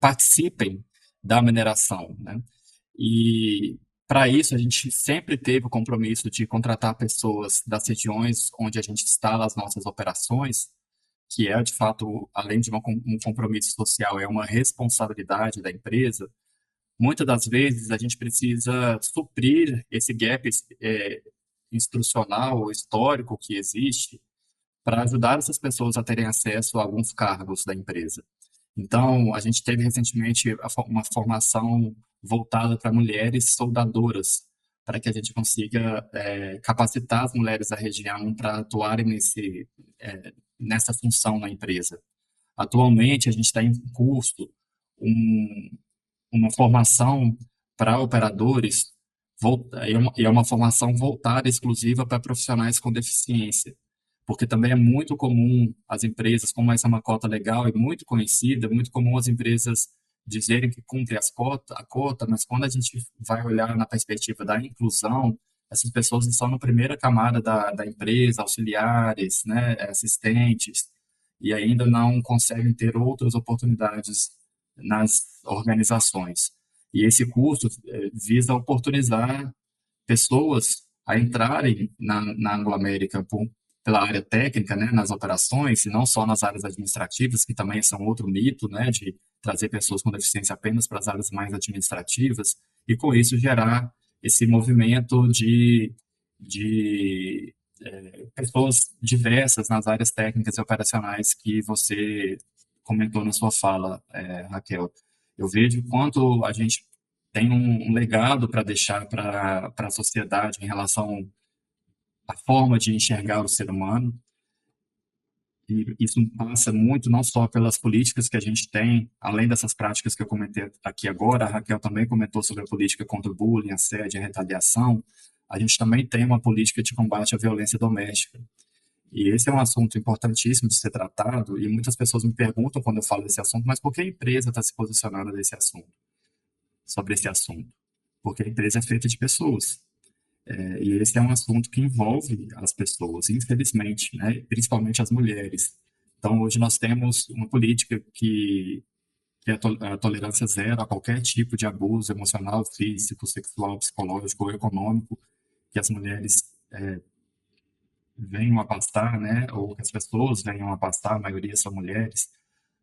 participem da mineração, né? E para isso a gente sempre teve o compromisso de contratar pessoas das regiões onde a gente instala as nossas operações, que é de fato, além de um compromisso social, é uma responsabilidade da empresa. Muitas das vezes a gente precisa suprir esse gap instrucional ou histórico que existe para ajudar essas pessoas a terem acesso a alguns cargos da empresa. Então, a gente teve recentemente uma formação voltada para mulheres soldadoras, para que a gente consiga capacitar as mulheres da região para atuarem nessa função na empresa. Atualmente, a gente está em curso um, uma formação para operadores, e é uma formação voltada exclusiva para profissionais com deficiência, porque também é muito comum as empresas, como essa é uma cota legal e muito conhecida, é muito comum as empresas dizerem que cumprem a cota, mas quando a gente vai olhar na perspectiva da inclusão, essas pessoas estão na primeira camada da empresa, auxiliares, né, assistentes, e ainda não conseguem ter outras oportunidades nas organizações. E esse curso visa oportunizar pessoas a entrarem na Anglo-América pela área técnica, né, nas operações, e não só nas áreas administrativas, que também são outro mito, né, de trazer pessoas com deficiência apenas para as áreas mais administrativas, e com isso gerar esse movimento de pessoas diversas nas áreas técnicas e operacionais que você comentou na sua fala, Raquel. Eu vejo quanto a gente tem um legado para deixar para a sociedade em relação à forma de enxergar o ser humano. E isso passa muito não só pelas políticas que a gente tem, além dessas práticas que eu comentei aqui agora, a Raquel também comentou sobre a política contra o bullying, assédio e retaliação. A gente também tem uma política de combate à violência doméstica. E esse é um assunto importantíssimo de ser tratado, e muitas pessoas me perguntam quando eu falo desse assunto, mas por que a empresa está se posicionando sobre esse assunto? Porque a empresa é feita de pessoas. E esse é um assunto que envolve as pessoas, infelizmente, né? Principalmente as mulheres. Então, hoje nós temos uma política que é a tolerância zero a qualquer tipo de abuso emocional, físico, sexual, psicológico ou econômico que as mulheres venham a passar, né? Ou que as pessoas venham a passar, a maioria são mulheres,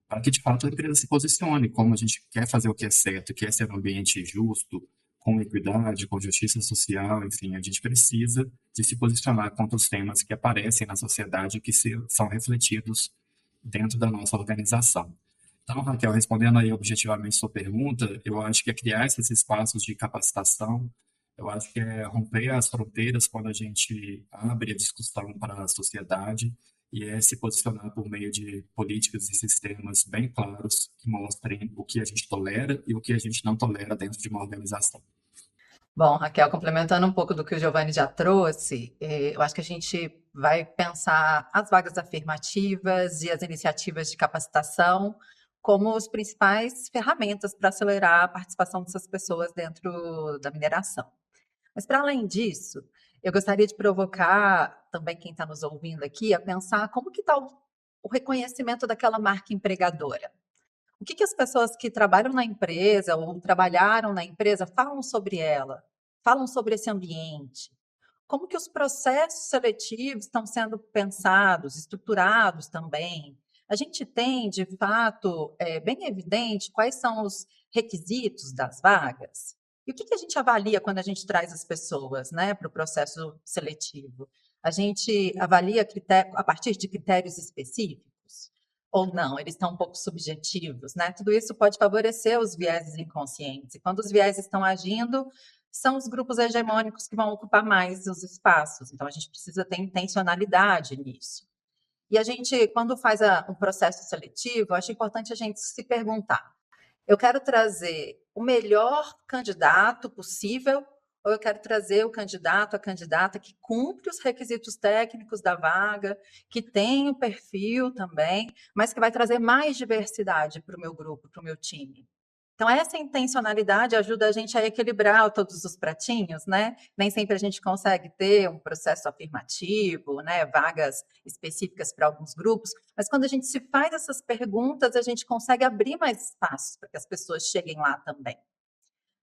para que de fato a empresa se posicione, como a gente quer fazer o que é certo, quer ser um ambiente justo, com equidade, com justiça social, enfim, a gente precisa de se posicionar contra os temas que aparecem na sociedade e que são refletidos dentro da nossa organização. Então, Raquel, respondendo aí objetivamente sua pergunta, eu acho que é criar esses espaços de capacitação, eu acho que é romper as fronteiras quando a gente abre a discussão para a sociedade e é se posicionar por meio de políticas e sistemas bem claros que mostrem o que a gente tolera e o que a gente não tolera dentro de uma organização.
Bom, Raquel, complementando um pouco do que o Giovanni já trouxe, eu acho que a gente vai pensar as vagas afirmativas e as iniciativas de capacitação como as principais ferramentas para acelerar a participação dessas pessoas dentro da mineração. Mas, para além disso, eu gostaria de provocar também quem está nos ouvindo aqui a pensar como que está o reconhecimento daquela marca empregadora. O que as pessoas que trabalham na empresa ou trabalharam na empresa falam sobre ela? Falam sobre esse ambiente? Como que os processos seletivos estão sendo pensados, estruturados também? A gente tem, de fato, bem evidente quais são os requisitos das vagas? E o que a gente avalia quando a gente traz as pessoas, né, para o processo seletivo? A gente avalia a partir de critérios específicos? Ou não, eles estão um pouco subjetivos, né? Tudo isso pode favorecer os vieses inconscientes. E quando os vieses estão agindo, são os grupos hegemônicos que vão ocupar mais os espaços. Então, a gente precisa ter intencionalidade nisso. E a gente, quando faz um processo seletivo, acho importante a gente se perguntar: eu quero trazer o melhor candidato possível ou eu quero trazer o candidato, a candidata que cumpre os requisitos técnicos da vaga, que tem o perfil também, mas que vai trazer mais diversidade para o meu grupo, para o meu time? Então, essa intencionalidade ajuda a gente a equilibrar todos os pratinhos, né? Nem sempre a gente consegue ter um processo afirmativo, né? Vagas específicas para alguns grupos, mas quando a gente se faz essas perguntas, a gente consegue abrir mais espaços para que as pessoas cheguem lá também.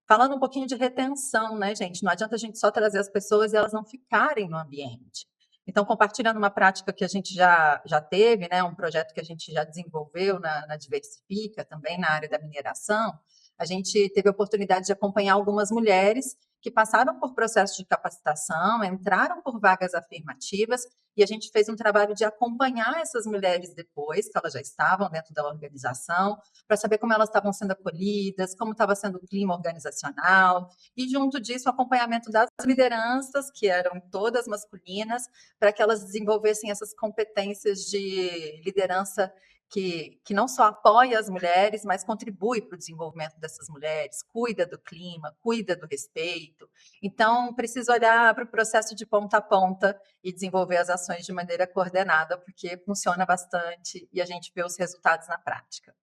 Falando um pouquinho de retenção, né, gente? Não adianta a gente só trazer as pessoas e elas não ficarem no ambiente. Então, compartilhando uma prática que a gente já teve, né, um projeto que a gente já desenvolveu na Diversifica, também na área da mineração, A gente teve a oportunidade de acompanhar algumas mulheres que passaram por processo de capacitação, entraram por vagas afirmativas, e a gente fez um trabalho de acompanhar essas mulheres depois, que elas já estavam dentro da organização, para saber como elas estavam sendo acolhidas, como estava sendo o clima organizacional, e junto disso, o acompanhamento das lideranças, que eram todas masculinas, para que elas desenvolvessem essas competências de liderança que não só apoia as mulheres, mas contribui para o desenvolvimento dessas mulheres, cuida do clima, cuida do respeito. Então, precisa olhar para o processo de ponta a ponta e desenvolver as ações de maneira coordenada, porque funciona bastante e a gente vê os resultados na prática.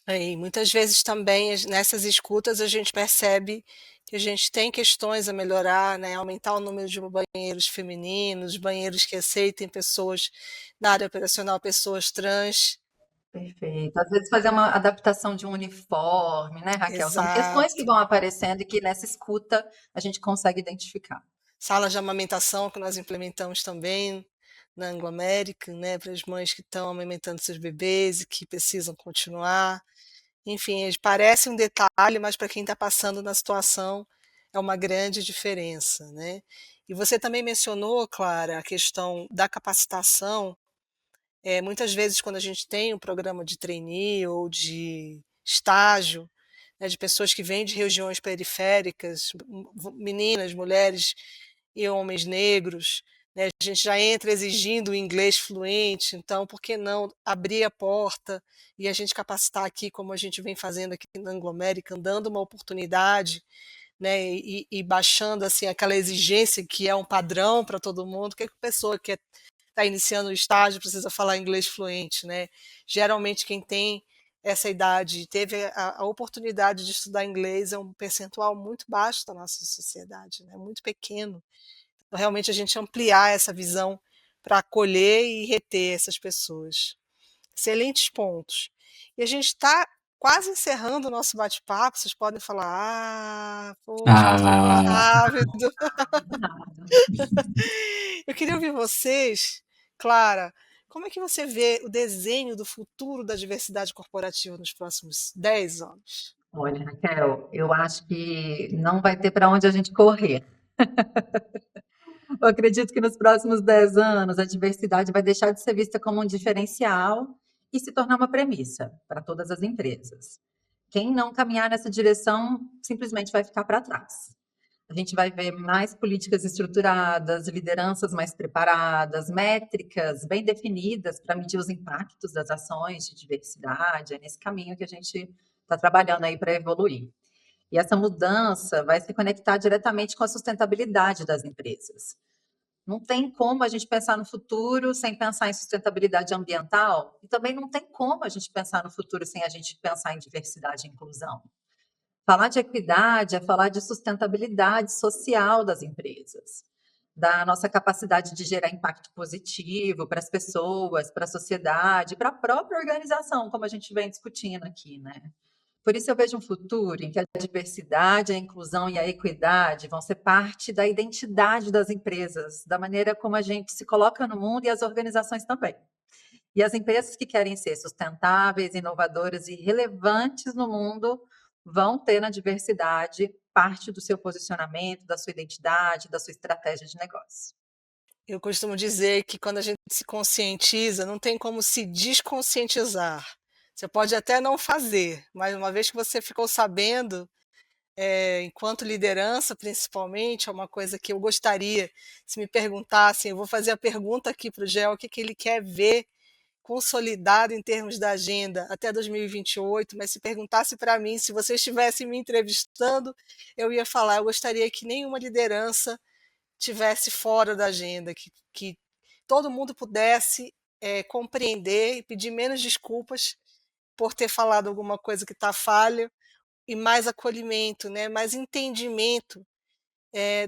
E muitas vezes também nessas escutas a gente percebe que a gente tem questões a melhorar, né, aumentar o número de banheiros femininos, banheiros que aceitem pessoas na área operacional, pessoas trans.
Perfeito. Às vezes fazer uma adaptação de um uniforme, né, Raquel? São questões que
Exato.
vão aparecendo e que nessa escuta a gente consegue identificar.
Salas de amamentação que nós implementamos também na Anglo American, né, para as mães que estão amamentando seus bebês e que precisam continuar. Enfim, parece um detalhe, mas para quem está passando na situação é uma grande diferença, né. E você também mencionou, Clara, a questão da capacitação. Muitas vezes quando a gente tem um programa de trainee ou de estágio, né, de pessoas que vêm de regiões periféricas, meninas, mulheres e homens negros, né, a gente já entra exigindo o inglês fluente, então por que não abrir a porta e a gente capacitar aqui, como a gente vem fazendo aqui na Anglo American, dando uma oportunidade, né, e baixando assim aquela exigência que é um padrão para todo mundo, que a pessoa que está iniciando o estágio precisa falar inglês fluente, né? Geralmente quem tem essa idade teve a oportunidade de estudar inglês é um percentual muito baixo da nossa sociedade, né? Muito pequeno. Então, realmente a gente ampliar essa visão para acolher e reter essas pessoas. Excelentes pontos. E a gente está quase encerrando o nosso bate-papo. Vocês podem falar, poxa, passou tão
Ah,
rápido.
Nada.
Eu queria ouvir vocês, Clara, como é que você vê o desenho do futuro da diversidade corporativa nos próximos 10 anos?
Olha, Raquel, eu acho que não vai ter para onde a gente correr. Eu acredito que nos próximos 10 anos a diversidade vai deixar de ser vista como um diferencial e se tornar uma premissa para todas as empresas. Quem não caminhar nessa direção simplesmente vai ficar para trás. A gente vai ver mais políticas estruturadas, lideranças mais preparadas, métricas bem definidas para medir os impactos das ações de diversidade. É nesse caminho que a gente está trabalhando aí para evoluir. E essa mudança vai se conectar diretamente com a sustentabilidade das empresas. Não tem como a gente pensar no futuro sem pensar em sustentabilidade ambiental, e também não tem como a gente pensar no futuro sem a gente pensar em diversidade e inclusão. Falar de equidade é falar de sustentabilidade social das empresas, da nossa capacidade de gerar impacto positivo para as pessoas, para a sociedade, para a própria organização, como a gente vem discutindo aqui, né? Por isso eu vejo um futuro em que a diversidade, a inclusão e a equidade vão ser parte da identidade das empresas, da maneira como a gente se coloca no mundo e as organizações também. E as empresas que querem ser sustentáveis, inovadoras e relevantes no mundo vão ter na diversidade parte do seu posicionamento, da sua identidade, da sua estratégia de negócio.
Eu costumo dizer que quando a gente se conscientiza, não tem como se desconscientizar. Você pode até não fazer, mas uma vez que você ficou sabendo, enquanto liderança, principalmente, é uma coisa que eu gostaria, se me perguntassem, eu vou fazer a pergunta aqui para o Gel, o que que ele quer ver consolidado em termos da agenda até 2028, mas se perguntasse para mim, se você estivesse me entrevistando, eu ia falar, eu gostaria que nenhuma liderança tivesse fora da agenda, que todo mundo pudesse compreender e pedir menos desculpas por ter falado alguma coisa que está falha e mais acolhimento, né, mais entendimento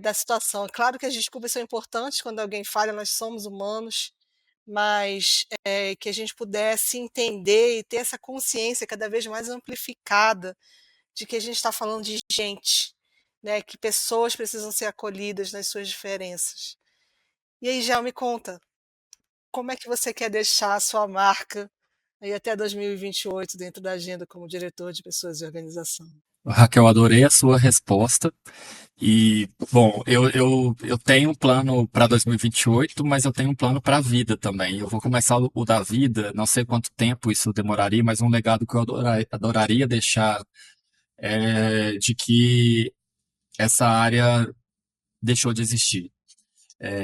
da situação. É claro que as desculpas são importantes quando alguém falha, nós somos humanos, mas que a gente pudesse entender e ter essa consciência cada vez mais amplificada de que a gente está falando de gente, né, que pessoas precisam ser acolhidas nas suas diferenças. E aí, Gel, me conta, como é que você quer deixar a sua marca aí até 2028 dentro da agenda como diretor de pessoas e organização?
Raquel, adorei a sua resposta. E, bom, eu tenho um plano para 2028, mas eu tenho um plano para a vida também. Eu vou começar o da vida, não sei quanto tempo isso demoraria, mas um legado que eu adoraria deixar é de que essa área deixou de existir.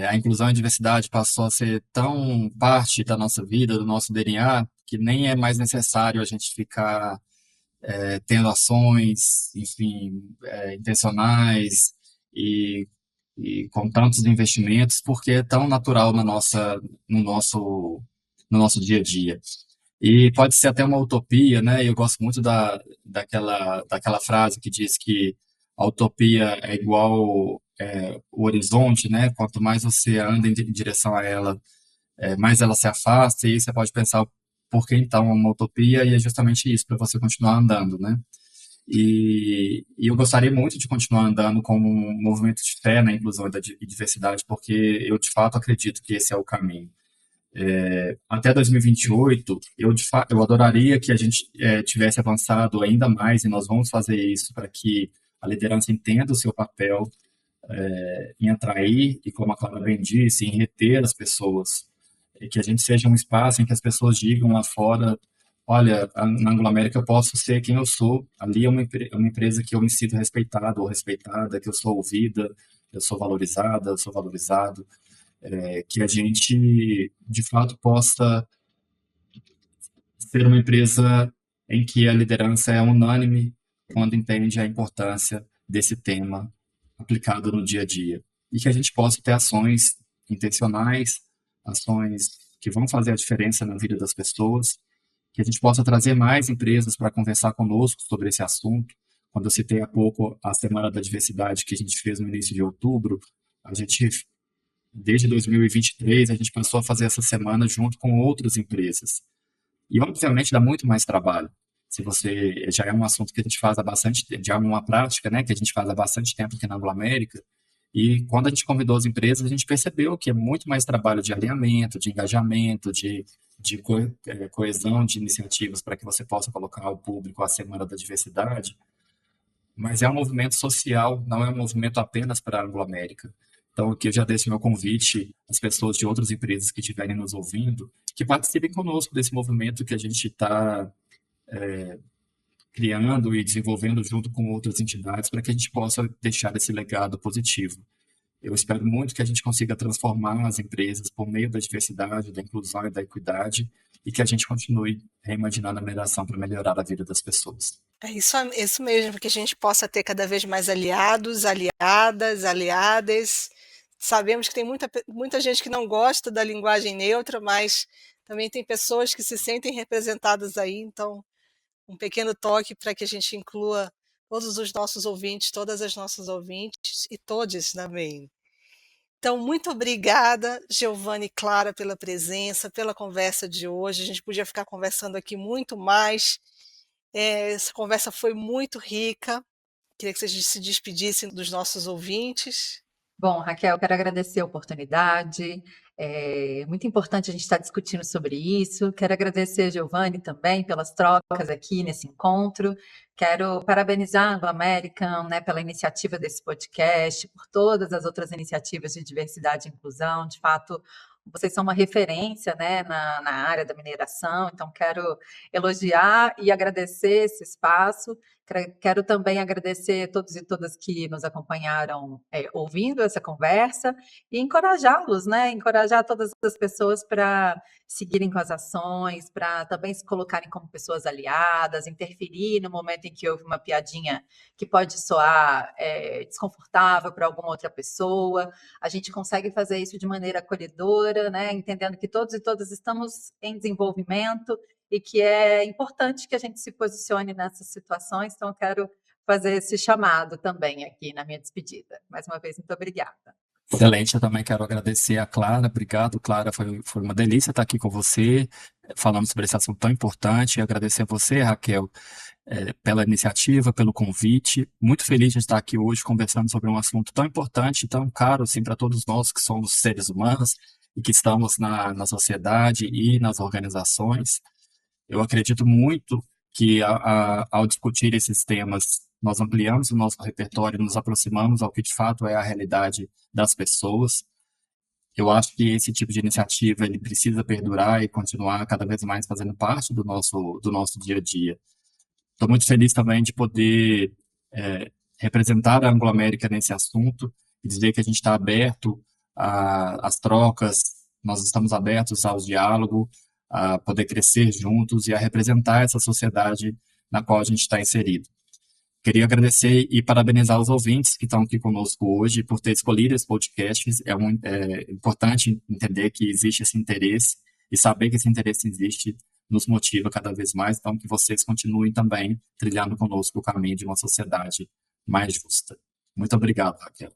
A inclusão e a diversidade passou a ser tão parte da nossa vida, do nosso DNA, que nem é mais necessário a gente ficar tendo ações, enfim, intencionais e, e com tantos investimentos, porque é tão natural no nosso, no nosso dia a dia. E pode ser até uma utopia, né? Eu gosto muito daquela frase que diz que a utopia é igual o horizonte, né? Quanto mais você anda em direção a ela, mais ela se afasta, e aí você pode pensar por que então uma utopia, e é justamente isso, para você continuar andando, né? E eu gostaria muito de continuar andando com um movimento de fé na inclusão e diversidade, porque eu de fato acredito que esse é o caminho. Até 2028, eu adoraria que a gente tivesse avançado ainda mais, e nós vamos fazer isso para que a liderança entenda o seu papel em atrair e, como a Clara bem disse, em reter as pessoas. E que a gente seja um espaço em que as pessoas digam lá fora: olha, na Anglo-América eu posso ser quem eu sou, ali é uma empresa que eu me sinto respeitado ou respeitada, que eu sou ouvida, eu sou valorizada, eu sou valorizado, que a gente, de fato, possa ser uma empresa em que a liderança é unânime quando entende a importância desse tema aplicado no dia a dia. E que a gente possa ter ações intencionais, ações que vão fazer a diferença na vida das pessoas, que a gente possa trazer mais empresas para conversar conosco sobre esse assunto. Quando eu citei há pouco a Semana da Diversidade que a gente fez no início de outubro, a gente, desde 2023, a gente passou a fazer essa semana junto com outras empresas. E, obviamente, dá muito mais trabalho. Se você já é um assunto que a gente faz há bastante, já é uma prática, né, que a gente faz há bastante tempo aqui na Anglo-América. E quando a gente convidou as empresas, a gente percebeu que é muito mais trabalho de alinhamento, de engajamento, de coesão de iniciativas para que você possa colocar ao público a Semana da Diversidade. Mas é um movimento social, não é um movimento apenas para a Anglo-América. Então, aqui eu já deixo meu convite às pessoas de outras empresas que estiverem nos ouvindo, que participem conosco desse movimento que a gente está criando e desenvolvendo junto com outras entidades para que a gente possa deixar esse legado positivo. Eu espero muito que a gente consiga transformar as empresas por meio da diversidade, da inclusão e da equidade, e que a gente continue reimaginando a mineração para melhorar a vida das pessoas.
É isso mesmo, que a gente possa ter cada vez mais aliados, aliadas, aliadas. Sabemos que tem muita gente que não gosta da linguagem neutra, mas também tem pessoas que se sentem representadas aí, então um pequeno toque para que a gente inclua todos os nossos ouvintes, todas as nossas ouvintes e todos também. Então, muito obrigada, Giovanni e Clara, pela presença, pela conversa de hoje. A gente podia ficar conversando aqui muito mais. Essa conversa foi muito rica. Queria que vocês se despedissem dos nossos ouvintes.
Bom, Raquel, quero agradecer a oportunidade. É muito importante a gente estar discutindo sobre isso. Quero agradecer a Giovanni também pelas trocas aqui nesse encontro. Quero parabenizar a Anglo American, né, pela iniciativa desse podcast, por todas as outras iniciativas de diversidade e inclusão. De fato, vocês são uma referência, né, na área da mineração, então quero elogiar e agradecer esse espaço. Quero também agradecer a todos e todas que nos acompanharam ouvindo essa conversa e encorajá-los, né? Encorajar todas as pessoas para seguirem com as ações, para também se colocarem como pessoas aliadas, interferir no momento em que houve uma piadinha que pode soar desconfortável para alguma outra pessoa. A gente consegue fazer isso de maneira acolhedora, né? Entendendo que todos e todas estamos em desenvolvimento e que é importante que a gente se posicione nessas situações. Então, eu quero fazer esse chamado também aqui na minha despedida. Mais uma vez, muito obrigada.
Excelente, eu também quero agradecer a Clara. Obrigado, Clara. Foi uma delícia estar aqui com você, falando sobre esse assunto tão importante. E agradecer a você, Raquel, pela iniciativa, pelo convite. Muito feliz de estar aqui hoje conversando sobre um assunto tão importante, tão caro assim, para todos nós que somos seres humanos e que estamos na sociedade e nas organizações. Eu acredito muito que ao discutir esses temas, nós ampliamos o nosso repertório, nos aproximamos ao que de fato é a realidade das pessoas. Eu acho que esse tipo de iniciativa ele precisa perdurar e continuar cada vez mais fazendo parte do nosso dia a dia. Estou muito feliz também de poder representar a Anglo-América nesse assunto e dizer que a gente está aberto às trocas, nós estamos abertos ao diálogo, a poder crescer juntos e a representar essa sociedade na qual a gente está inserido. Queria agradecer e parabenizar os ouvintes que estão aqui conosco hoje por ter escolhido esse podcast. É importante entender que existe esse interesse e saber que esse interesse existe nos motiva cada vez mais. Então, que vocês continuem também trilhando conosco o caminho de uma sociedade mais justa. Muito obrigado, Raquel.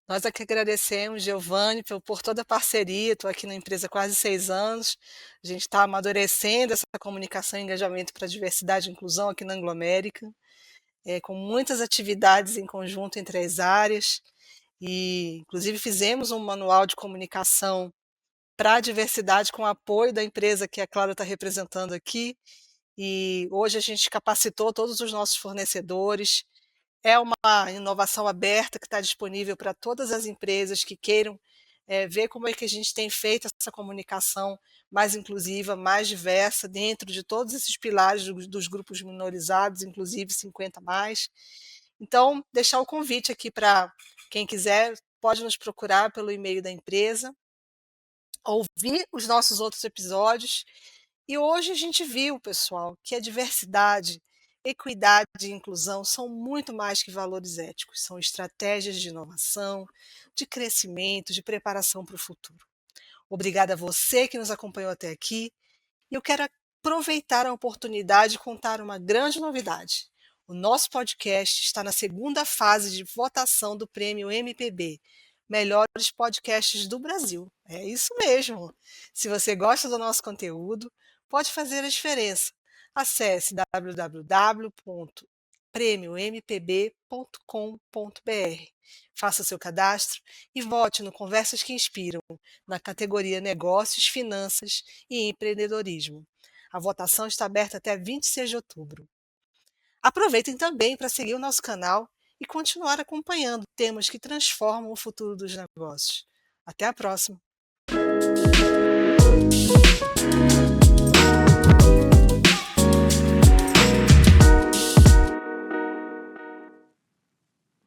Nós é que agradecemos, Giovanni, por toda a parceria. Estou aqui na empresa há quase 6 anos. A gente está amadurecendo essa comunicação e engajamento para a diversidade e inclusão aqui na Anglo-América, com muitas atividades em conjunto entre as áreas. E, inclusive, fizemos um manual de comunicação para a diversidade com o apoio da empresa que a Clara está representando aqui. E hoje a gente capacitou todos os nossos fornecedores. É uma inovação aberta que está disponível para todas as empresas que queiram ver como é que a gente tem feito essa comunicação mais inclusiva, mais diversa, dentro de todos esses pilares dos grupos minorizados, inclusive 50 mais. Então, deixar o convite aqui para quem quiser, pode nos procurar pelo e-mail da empresa, ouvir os nossos outros episódios. E hoje a gente viu, pessoal, que a diversidade, equidade e inclusão são muito mais que valores éticos, são estratégias de inovação, de crescimento, de preparação para o futuro. Obrigada a você que nos acompanhou até aqui. E eu quero aproveitar a oportunidade de contar uma grande novidade. O nosso podcast está na segunda fase de votação do Prêmio MPB, Melhores Podcasts do Brasil. É isso mesmo. Se você gosta do nosso conteúdo, pode fazer a diferença. Acesse www.premiompb.com.br. Faça seu cadastro e vote no Conversas que Inspiram, na categoria Negócios, Finanças e Empreendedorismo. A votação está aberta até 26 de outubro. Aproveitem também para seguir o nosso canal e continuar acompanhando temas que transformam o futuro dos negócios. Até a próxima!